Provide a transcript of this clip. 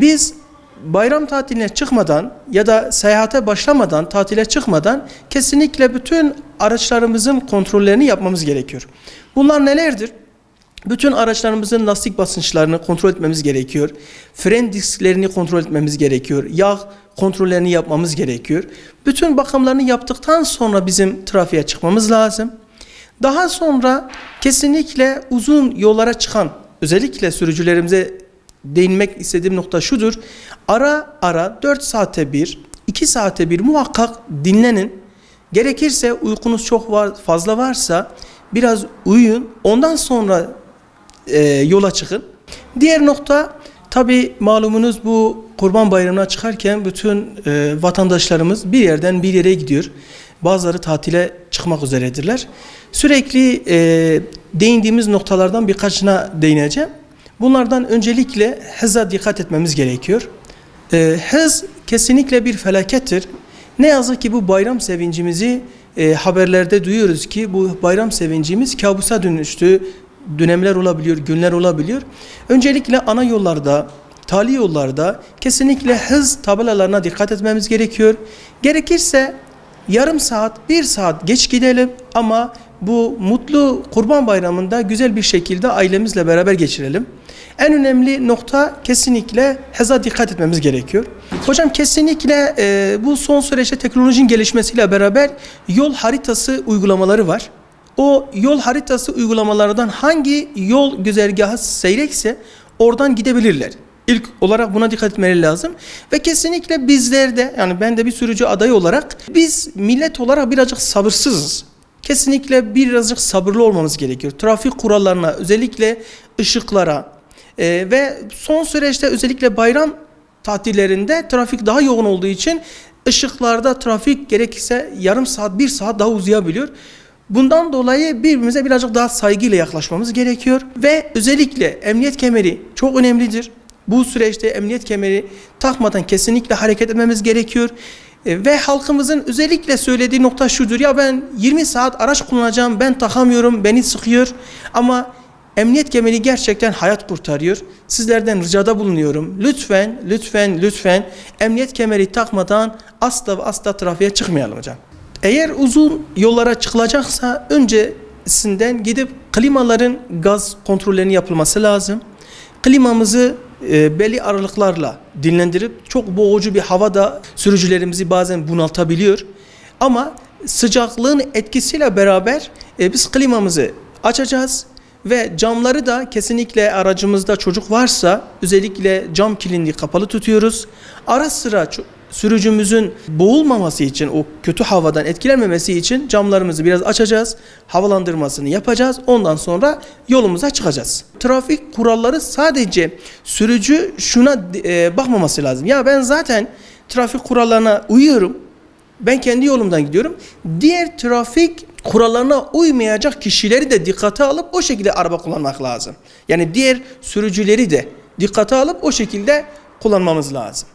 Biz bayram tatiline çıkmadan ya da seyahate başlamadan, tatile çıkmadan kesinlikle bütün araçlarımızın kontrollerini yapmamız gerekiyor. Bunlar nelerdir? Bütün araçlarımızın lastik basınçlarını kontrol etmemiz gerekiyor. Fren disklerini kontrol etmemiz gerekiyor. Yağ kontrollerini yapmamız gerekiyor. Bütün bakımlarını yaptıktan sonra bizim trafiğe çıkmamız lazım. Daha sonra kesinlikle uzun yollara çıkan, özellikle sürücülerimize değinmek istediğim nokta şudur. Ara ara 4 saate bir, 2 saate bir muhakkak dinlenin. Gerekirse uykunuz çok fazla varsa biraz uyuyun. Ondan sonra yola çıkın. Diğer nokta, tabi malumunuz bu Kurban Bayramı'na çıkarken bütün vatandaşlarımız bir yerden bir yere gidiyor. Bazıları tatile çıkmak üzeredirler. Sürekli değindiğimiz noktalardan birkaçına değineceğim. Bunlardan öncelikle hıza dikkat etmemiz gerekiyor. Hız kesinlikle bir felakettir. Ne yazık ki bu bayram sevincimizi haberlerde duyuyoruz ki bu bayram sevincimiz kabusa dönüştü. Dönemler olabiliyor, günler olabiliyor. Öncelikle ana yollarda, tali yollarda kesinlikle hız tabelalarına dikkat etmemiz gerekiyor. Gerekirse yarım saat, 1 saat geç gidelim ama bu mutlu Kurban Bayramı'nda güzel bir şekilde ailemizle beraber geçirelim. En önemli nokta kesinlikle hıza dikkat etmemiz gerekiyor. Hocam kesinlikle bu son süreçte teknolojinin gelişmesiyle beraber yol haritası uygulamaları var. O yol haritası uygulamalardan hangi yol güzergahı seyrekse oradan gidebilirler. İlk olarak buna dikkat etmeleri lazım. Ve kesinlikle bizler de, yani ben de bir sürücü adayı olarak, biz millet olarak birazcık sabırsızız. Kesinlikle birazcık sabırlı olmamız gerekiyor. Trafik kurallarına, özellikle ışıklara ve son süreçte özellikle bayram tatillerinde trafik daha yoğun olduğu için ışıklarda trafik gerekirse yarım saat, 1 saat daha uzayabiliyor. Bundan dolayı birbirimize birazcık daha saygıyla yaklaşmamız gerekiyor. Ve özellikle emniyet kemeri çok önemlidir. Bu süreçte emniyet kemeri takmadan kesinlikle hareket etmemiz gerekiyor. Ve halkımızın özellikle söylediği nokta şudur: ya ben 20 saat araç kullanacağım, ben takamıyorum, beni sıkıyor. Ama emniyet kemeri gerçekten hayat kurtarıyor. Sizlerden ricada bulunuyorum. Lütfen, lütfen, lütfen emniyet kemeri takmadan asla ve asla trafiğe çıkmayalım hocam. Eğer uzun yollara çıkılacaksa öncesinden gidip klimaların gaz kontrollerinin yapılması lazım. Klimamızı belli aralıklarla dinlendirip, çok boğucu bir hava da sürücülerimizi bazen bunaltabiliyor. Ama sıcaklığın etkisiyle beraber biz klimamızı açacağız ve camları da kesinlikle, aracımızda çocuk varsa özellikle cam kilidini kapalı tutuyoruz. Ara sıra sürücümüzün boğulmaması için, o kötü havadan etkilenmemesi için camlarımızı biraz açacağız. Havalandırmasını yapacağız. Ondan sonra yolumuza çıkacağız. Trafik kuralları sadece sürücü şuna bakmaması lazım: ya ben zaten trafik kurallarına uyuyorum, ben kendi yolumdan gidiyorum. Diğer trafik kurallarına uymayacak kişileri de dikkate alıp o şekilde araba kullanmak lazım. Yani diğer sürücüleri de dikkate alıp o şekilde kullanmamız lazım.